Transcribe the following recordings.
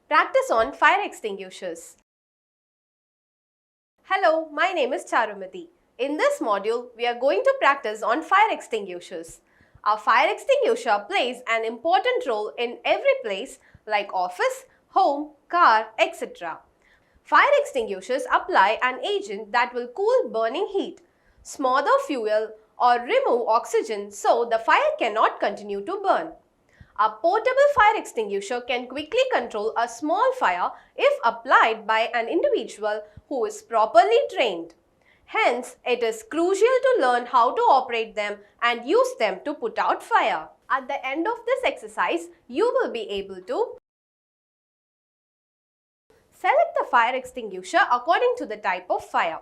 Practice on fire extinguishers. Hello, my name is Charumati. In this module, we are going to practice on fire extinguishers. A fire extinguisher plays an important role in every place like office, home, car, etc. Fire extinguishers apply an agent that will cool burning heat, smother fuel or remove oxygen so the fire cannot continue to burn. A portable fire extinguisher can quickly control a small fire if applied by an individual who is properly trained. Hence, it is crucial to learn how to operate them and use them to put out fire. At the end of this exercise, you will be able to select the fire extinguisher according to the type of fire.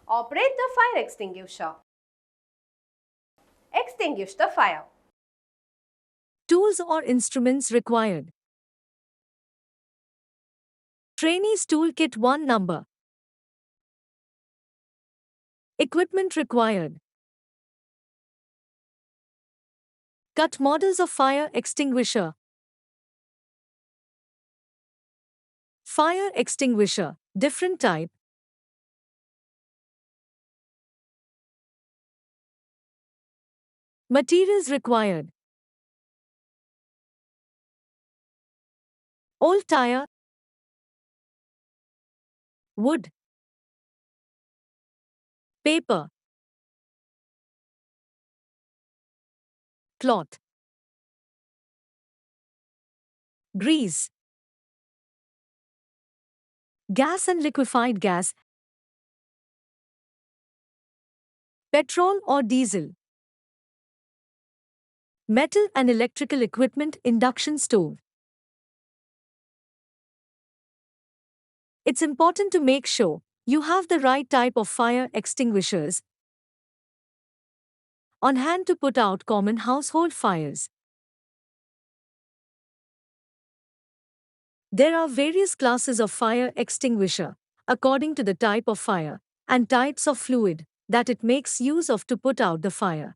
Operate the fire extinguisher. Extinguish the fire. Tools or instruments required. Trainees Toolkit 1 number. Equipment required. Cut models of fire extinguisher. Fire extinguisher, different type. Materials required. Old tire. Wood. Paper. Cloth. Grease. Gas and liquefied gas. Petrol or diesel. Metal and electrical equipment, induction stove. It's important to make sure you have the right type of fire extinguishers on hand to put out common household fires. There are various classes of fire extinguisher according to the type of fire and types of fluid that it makes use of to put out the fire.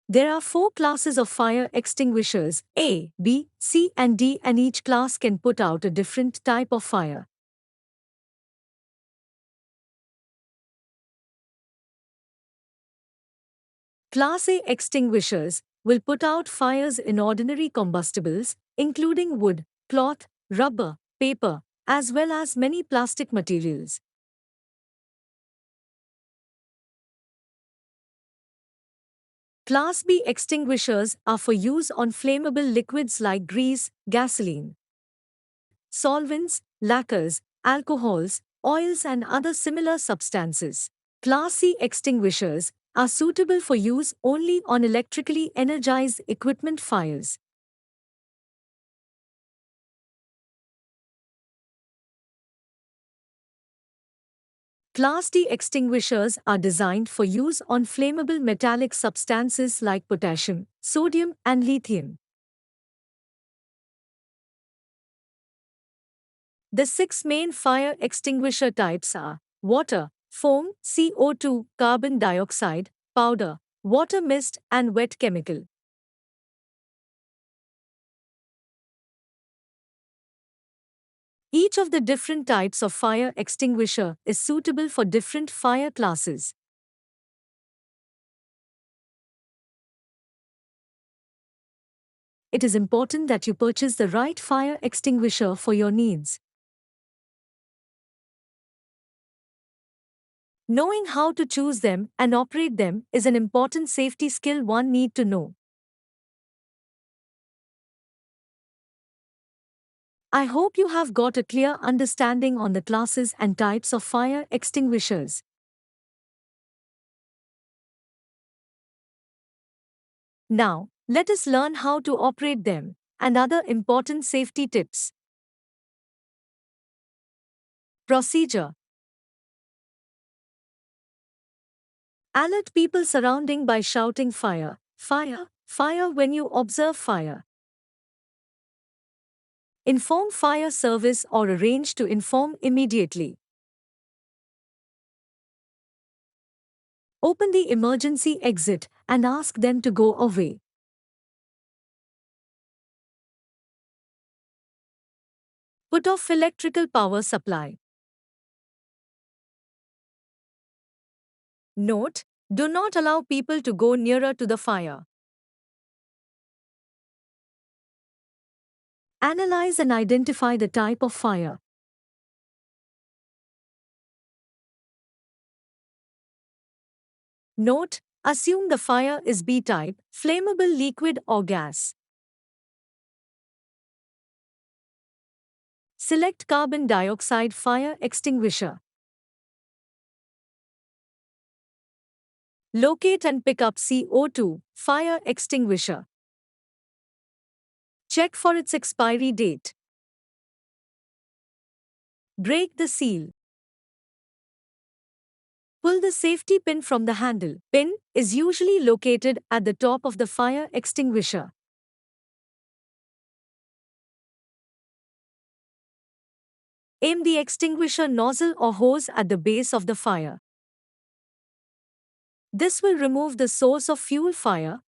There are 4 classes of fire extinguishers A, B, C and D, and each class can put out a different type of fire. Class A extinguishers will put out fires in ordinary combustibles, including wood, cloth, rubber, paper, as well as many plastic materials. Class B extinguishers are for use on flammable liquids like grease, gasoline, solvents, lacquers, alcohols, oils and other similar substances. Class C extinguishers are suitable for use only on electrically energized equipment fires. Class D extinguishers are designed for use on flammable metallic substances like potassium, sodium, and lithium. The 6 main fire extinguisher types are water, foam, CO2, carbon dioxide, powder, water mist, and wet chemical. Each of the different types of fire extinguisher is suitable for different fire classes. It is important that you purchase the right fire extinguisher for your needs. Knowing how to choose them and operate them is an important safety skill one need to know. I hope you have got a clear understanding on the classes and types of fire extinguishers. Now, let us learn how to operate them and other important safety tips. Procedure. Alert people surrounding by shouting fire, fire, fire when you observe fire. Inform fire service or arrange to inform immediately. Open the emergency exit and ask them to go away. Put off electrical power supply. Note: do not allow people to go nearer to the fire. Analyze and identify the type of fire. Note: assume the fire is B-type, flammable liquid or gas. Select carbon dioxide fire extinguisher. Locate and pick up CO2 fire extinguisher. Check for its expiry date. Break the seal. Pull the safety pin from the handle. Pin is usually located at the top of the fire extinguisher. Aim the extinguisher nozzle or hose at the base of the fire. This will remove the source of fuel fire.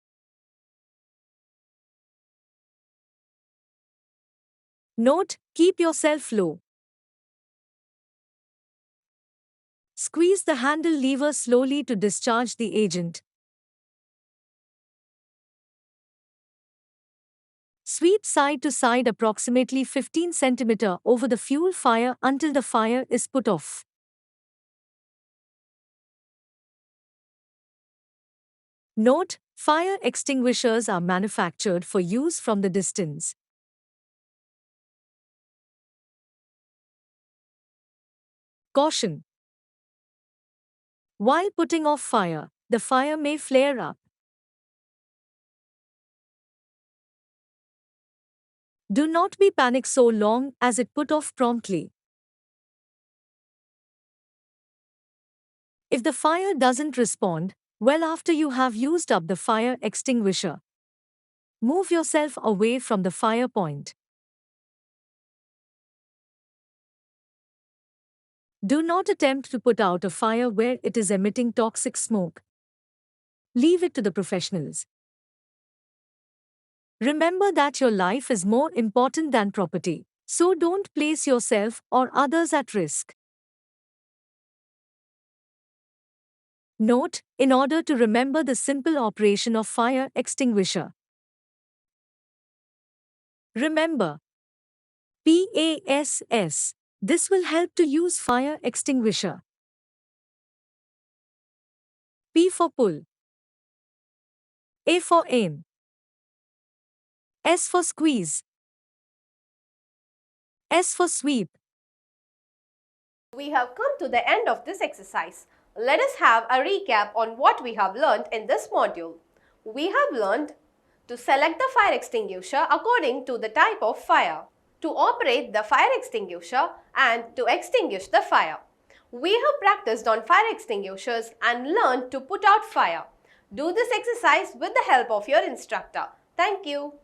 Note: keep yourself low. Squeeze the handle lever slowly to discharge the agent. Sweep side to side approximately 15 cm over the fuel fire until the fire is put off. Note: fire extinguishers are manufactured for use from the distance. Caution: while putting off fire, the fire may flare up. Do not be panicked so long as it put off promptly. If the fire doesn't respond well after you have used up the fire extinguisher, move yourself away from the fire point. Do not attempt to put out a fire where it is emitting toxic smoke. Leave it to the professionals. Remember that your life is more important than property, so don't place yourself or others at risk. Note: in order to remember the simple operation of fire extinguisher, remember P.A.S.S. This will help to use fire extinguisher. P for pull, A for aim, S for squeeze, S for sweep. We have come to the end of this exercise. Let us have a recap on what we have learned in this module. We have learned to select the fire extinguisher according to the type of fire, to operate the fire extinguisher and to extinguish the fire. We have practiced on fire extinguishers and learned to put out fire. Do this exercise with the help of your instructor. Thank you.